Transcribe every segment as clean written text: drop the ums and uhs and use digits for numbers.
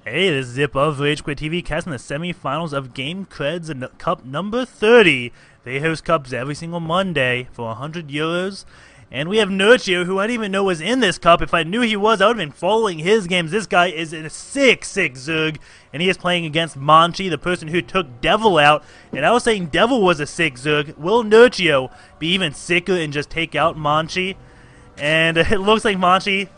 Hey, this is Zip of RageQuitTV, casting the semifinals of GameCreds and Cup number 30. They host cups every single Monday for 100 euros. And we have Nerchio, who I didn't even know was in this cup. If I knew he was, I would have been following his games. This guy is a sick Zerg, and he is playing against Monchi, the person who took Devil out. And I was saying Devil was a sick Zerg. Will Nerchio be even sicker and just take out Monchi? And it looks like Monchi,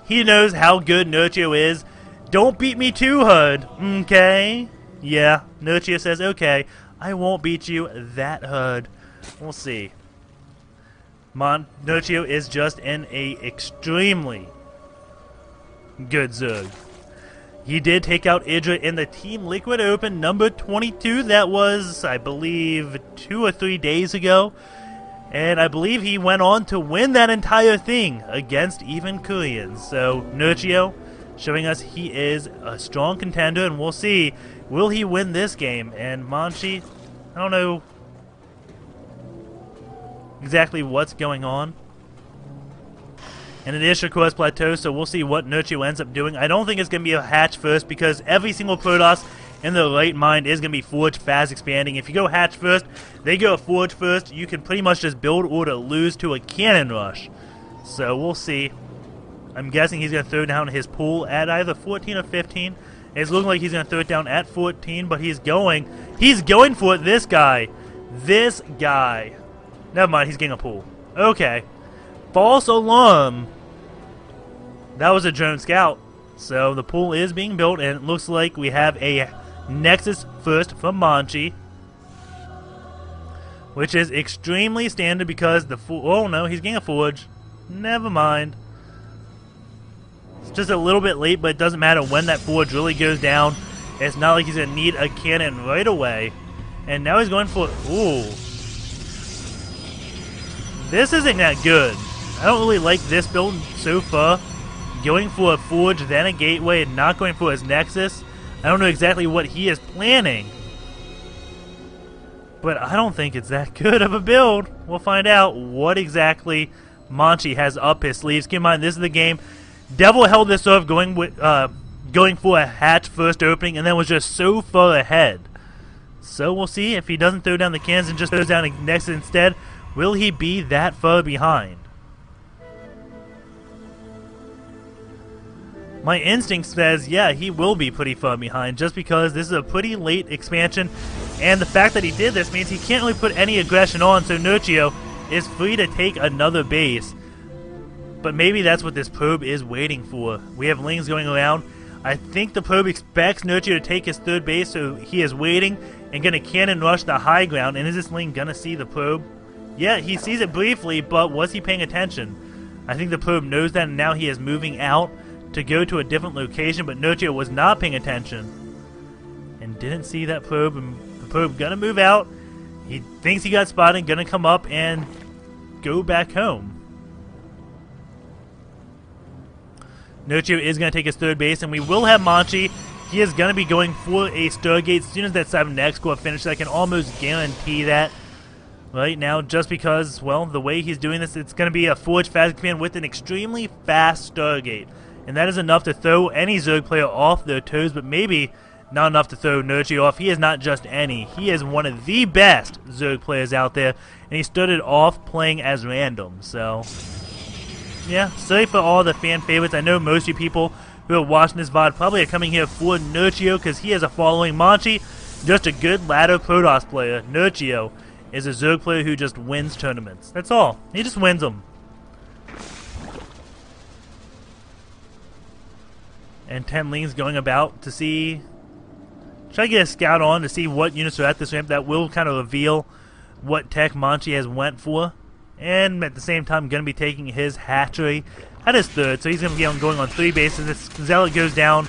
he knows how good Nerchio is. Don't beat me too hard, okay? Yeah, Nerchio says, okay, I won't beat you that hard. We'll see. Nerchio is just an extremely good Zerg. He did take out Idra in the Team Liquid Open number 22. That was, I believe, 2 or 3 days ago. And I believe he went on to win that entire thing against even Koreans. So, Nerchio showing us he is a strong contender, and we'll see, will he win this game? And Monchi, I don't know exactly what's going on. And it is Shakuras Plateau, so we'll see what Nerchio ends up doing. I don't think it's going to be a hatch first, because every single Protoss in the right mind is going to be Forge fast expanding. If you go hatch first, they go Forge first, you can pretty much just build or to lose to a cannon rush. So we'll see. I'm guessing he's going to throw down his pool at either 14 or 15. It's looking like he's going to throw it down at 14, but he's going for it, this guy. This guy. Never mind, he's getting a pool. Okay. False alarm. That was a drone scout. So the pool is being built, and it looks like we have a Nexus first from Monchi, which is extremely standard because the oh no, he's getting a Forge. Never mind. It's just a little bit late, but it doesn't matter when that Forge really goes down. It's not like he's going to need a cannon right away. And now he's going for... Ooh. This isn't that good. I don't really like this build so far. Going for a Forge, then a Gateway, and not going for his Nexus. I don't know exactly what he is planning. But I don't think it's that good of a build. We'll find out what exactly Monchi has up his sleeves. Keep in mind, this is the game. Devil held this off going for a hatch first opening, and then was just so far ahead. So we'll see if he doesn't throw down the cannons and just throws down a Nexus instead. Will he be that far behind? My instinct says, yeah, he will be pretty far behind, just because this is a pretty late expansion, and the fact that he did this means he can't really put any aggression on, so Nerchio is free to take another base. But maybe that's what this probe is waiting for. We have Lings going around. I think the probe expects Nerchio to take his third base, so he is waiting and going to cannon rush the high ground. And is this Ling going to see the probe? Yeah, he sees it briefly, but was he paying attention? I think the probe knows that, and now he is moving out to go to a different location, but Nerchio was not paying attention and didn't see that probe. And the probe going to move out. He thinks he got spotted, going to come up and go back home. Nerchio is going to take his third base, and we will have Monchi. He is going to be going for a Stargate as soon as that 7X score finishes. I can almost guarantee that right now, just because, well, the way he's doing this, it's going to be a Forge fast command with an extremely fast Stargate. And that is enough to throw any Zerg player off their toes, but maybe not enough to throw Nerchio off. He is not just any. He is one of the best Zerg players out there, and he started off playing as random, so... yeah, sorry for all the fan favorites. I know most of you people who are watching this VOD probably are coming here for Nerchio because he has a following. Monchi, just a good ladder Protoss player. Nerchio is a Zerg player who just wins tournaments. That's all. He just wins them. And 10 Lings going about to see... try to get a scout on to see what units are at this ramp. That will kind of reveal what tech Monchi has went for. And at the same time, going to be taking his hatchery at his third. So he's going to be going on 3 bases. This Zealot goes down.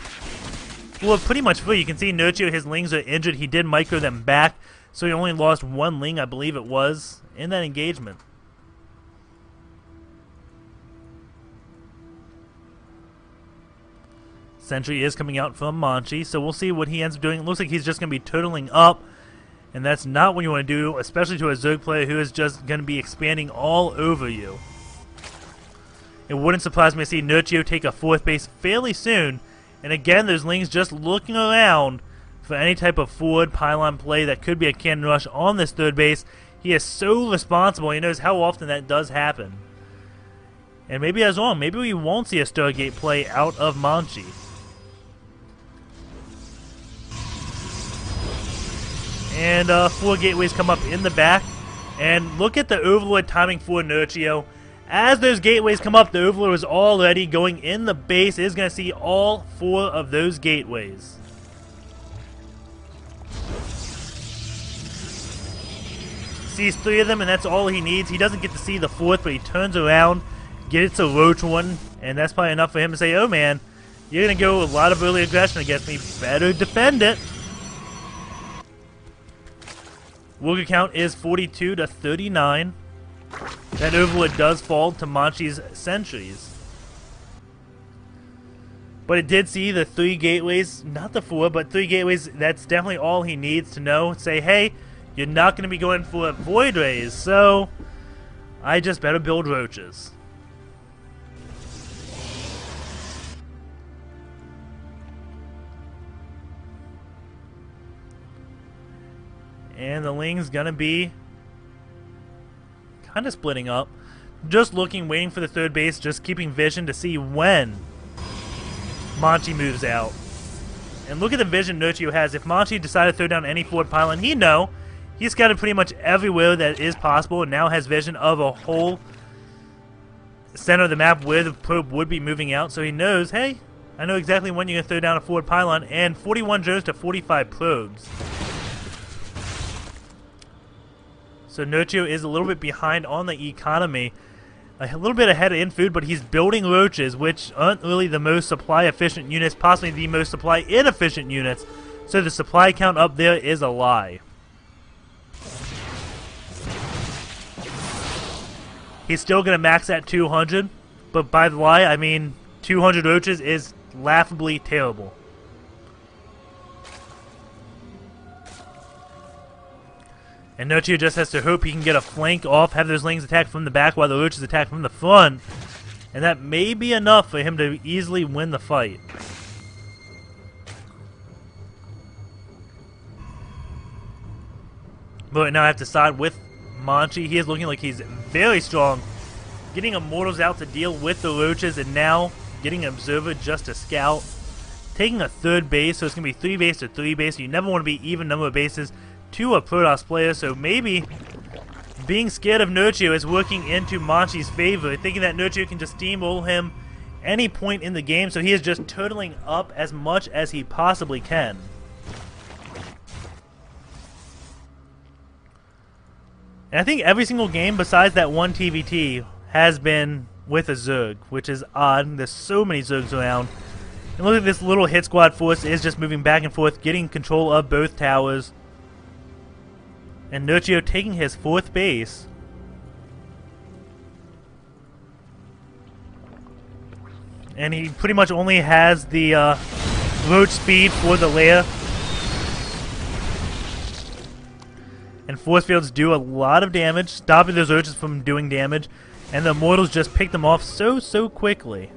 Well, pretty much free. You can see Nerchio, his Lings are injured. He did micro them back. So he only lost 1 Ling, I believe it was, in that engagement. Sentry is coming out from Monchi. So we'll see what he ends up doing. It looks like he's just going to be turtling up. And that's not what you want to do, especially to a Zerg player who is just going to be expanding all over you. It wouldn't surprise me to see Nerchio take a 4th base fairly soon And again, those Lings just looking around for any type of forward pylon play that could be a cannon rush on this third base. He is so responsible. He knows how often that does happen. And maybe I was wrong. Maybe we won't see a Stargate play out of Monchi. And 4 gateways come up in the back. And look at the Overlord timing for Nerchio. As those gateways come up, the Overlord is already going in the base. It is going to see all 4 of those gateways. Sees 3 of them, and that's all he needs. He doesn't get to see the 4th, but he turns around, gets a roach one, and that's probably enough for him to say, oh man, you're going to go a lot of early aggression against me. Better defend it. Worker count is 42 to 39. That Overlord does fall to Monchi's sentries. But it did see the 3 gateways, not the 4, but 3 gateways. That's definitely all he needs to know. Say, hey, you're not going to be going for a Void Rays, so I just better build roaches. And the Ling's going to be kind of splitting up. Just looking, waiting for the third base, just keeping vision to see when Monchi moves out. And look at the vision Nerchio has. If Monchi decided to throw down any forward pylon, he'd know. He's scouted pretty much everywhere that is possible and now has vision of a whole center of the map where the probe would be moving out. So he knows, hey, I know exactly when you're going to throw down a forward pylon. And 41 drones to 45 probes. So Nerchio is a little bit behind on the economy. A little bit ahead in food, but he's building roaches, which aren't really the most supply efficient units, possibly the most supply inefficient units. So the supply count up there is a lie. He's still going to max at 200, but by the lie, I mean 200 roaches is laughably terrible. And Nerchio just has to hope he can get a flank off, have those Lings attack from the back while the roaches attack from the front. And that may be enough for him to easily win the fight. But now I have to side with Monchi. He is looking like he's very strong. Getting Immortals out to deal with the roaches, and now getting an Observer just to scout. Taking a third base, so it's going to be 3 base to 3 base. You never want to be even number of bases to a Protoss player, so maybe being scared of Nerchio is working into Monchi's favor, thinking that Nerchio can just steamroll him any point in the game, so he is just turtling up as much as he possibly can. And I think every single game besides that one TVT has been with a Zerg, which is odd. There's so many Zergs around. And look at this little hit squad force is just moving back and forth, getting control of both towers. And Nerchio taking his 4th base. And he pretty much only has the roach speed for the lair. And force fields do a lot of damage, stopping those roaches from doing damage. And the Immortals just pick them off so quickly.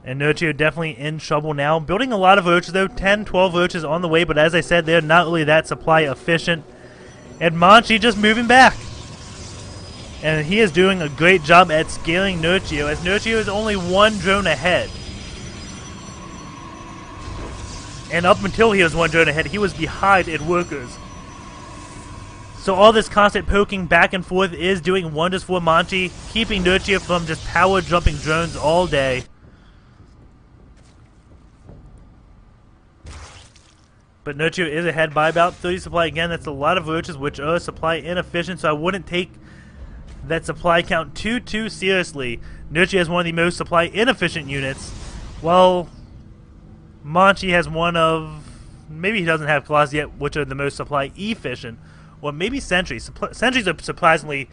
And Nerchio definitely in trouble now. Building a lot of roaches though, 10, 12 roaches on the way, but as I said, they're not really that supply efficient. And Monchi just moving back. And he is doing a great job at scaling Nerchio, as Nerchio is only 1 drone ahead. And up until he was 1 drone ahead, he was behind in workers. So all this constant poking back and forth is doing wonders for Monchi, keeping Nerchio from just power jumping drones all day. But Nerchio is ahead by about 30 supply. Again, that's a lot of roaches, which are supply inefficient, so I wouldn't take that supply count too seriously. Nerchio has one of the most supply inefficient units, while Monchi has one of, maybe he doesn't have claws yet, which are the most supply efficient. Or maybe sentries. Sentries are surprisingly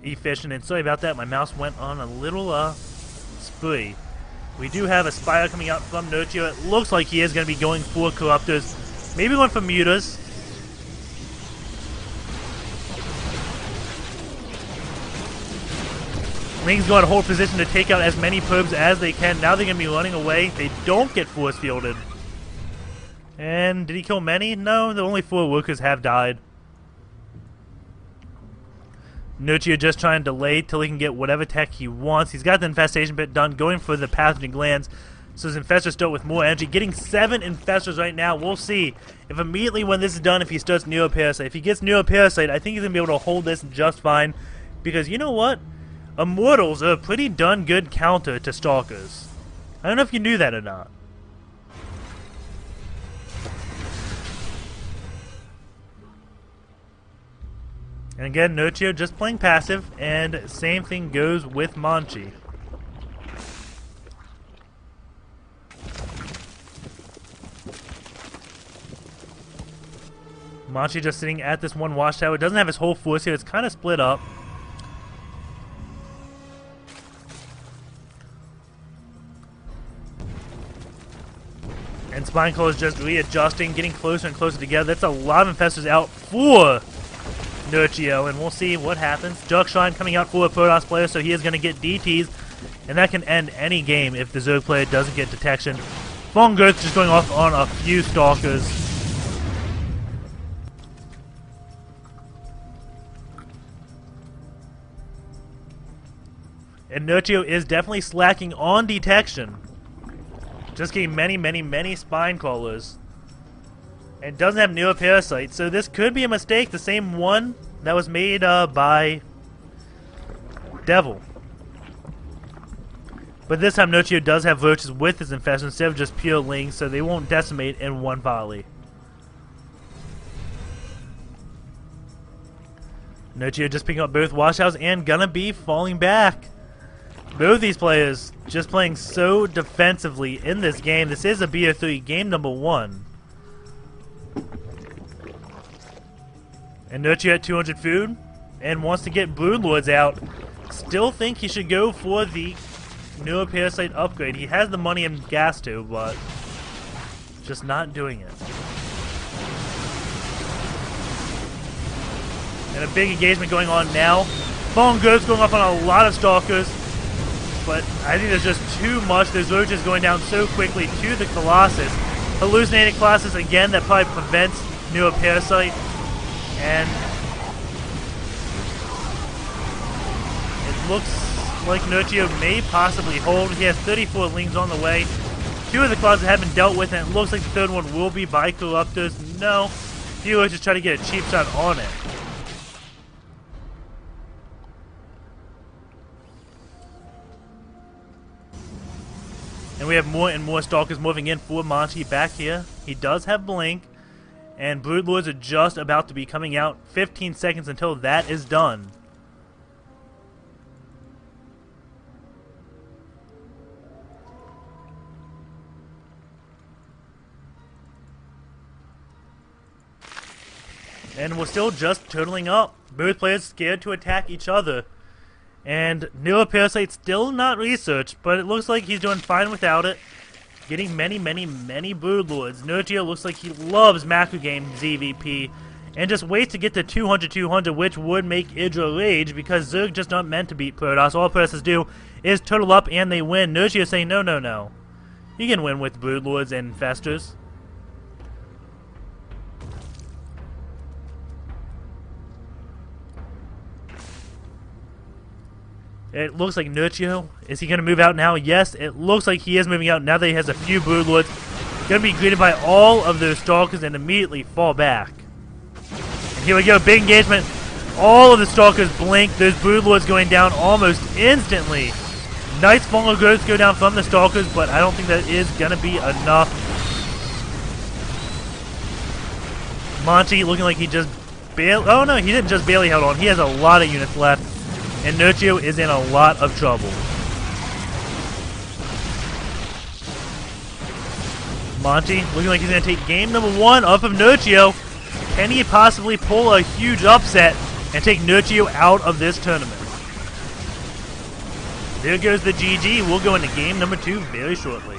efficient, and sorry about that, my mouse went on a little spree. We do have a Spire coming out from Nerchio. It looks like he is going to be going for Corruptors. Maybe one for Mutas. Ling's going to hold position to take out as many probes as they can. Now they're going to be running away. They don't get force fielded. And did he kill many? No, the only 4 workers have died. Nerchio just trying to delay till he can get whatever tech he wants. He's got the infestation bit done, going for the pathogen glands. So his infestors start with more energy. Getting 7 infestors right now. We'll see if immediately when this is done, if he starts Neuroparasite. If he gets Neuroparasite, I think he's going to be able to hold this just fine. Because you know what? Immortals are a pretty darn good counter to Stalkers. I don't know if you knew that or not. And again, Nerchio just playing passive, and same thing goes with Monchi. Monchi just sitting at this one watchtower. Doesn't have his whole force here. It's kind of split up. And Spineclaw is just readjusting, getting closer and closer together. That's a lot of infestors out for Nerchio, and we'll see what happens. Darkshine coming out for a Protoss player, so he is going to get DTs, and that can end any game if the Zerg player doesn't get detection. Fong Girth just going off on a few Stalkers. And Nerchio is definitely slacking on detection. Just getting many spine crawlers. And doesn't have Neuroparasite, so this could be a mistake, the same one that was made by Devil. But this time Nerchio does have Virtues with his infestation instead of just pure Lings, so they won't decimate in one volley. Nerchio just picking up both Washouts and gonna be falling back. Both these players just playing so defensively in this game. This is a BO3, game number 1. And Nerchio at 200 food and wants to get Broodlords out. Still think he should go for the Neuroparasite upgrade. He has the money and gas to, but just not doing it. And a big engagement going on now. Fong Girth's going off on a lot of Stalkers. But I think there's just too much. There's roaches going down so quickly to the Colossus. Hallucinating Colossus again, that probably prevents Neuroparasite. And it looks like Nerchio may possibly hold. He has 34 Lings on the way. 2 of the Colossus have been dealt with, and it looks like the 3rd one will be by Corruptors. No, Heroes just try to get a cheap shot on it. And we have more and more Stalkers moving in for Monchi back here. He does have Blink. And Broodlords are just about to be coming out. 15 seconds until that is done. And we're still just turtling up. Both players scared to attack each other. And Neuroparasite's still not researched, but it looks like he's doing fine without it. Getting many Broodlords. Nerchio looks like he loves Macro Game ZVP. And just waits to get to 200, which would make Idra rage, because Zerg just not meant to beat Protoss. All Protoss do is turtle up and they win. Nerchio saying, no. You can win with Broodlords and Infestors. It looks like Nerchio, is he going to move out now? Yes, it looks like he is moving out now that he has a few Broodlords. Going to be greeted by all of those Stalkers and immediately fall back. And here we go, big engagement. All of the Stalkers blink, those Broodlords going down almost instantly. Nice fungal growths go down from the Stalkers, but I don't think that is going to be enough. Monchi looking like he just barely... Oh no, he didn't just barely held on. He has a lot of units left. And Nerchio is in a lot of trouble. Monchi looking like he's going to take game number 1 off of Nerchio. Can he possibly pull a huge upset and take Nerchio out of this tournament? There goes the GG. We'll go into game number 2 very shortly.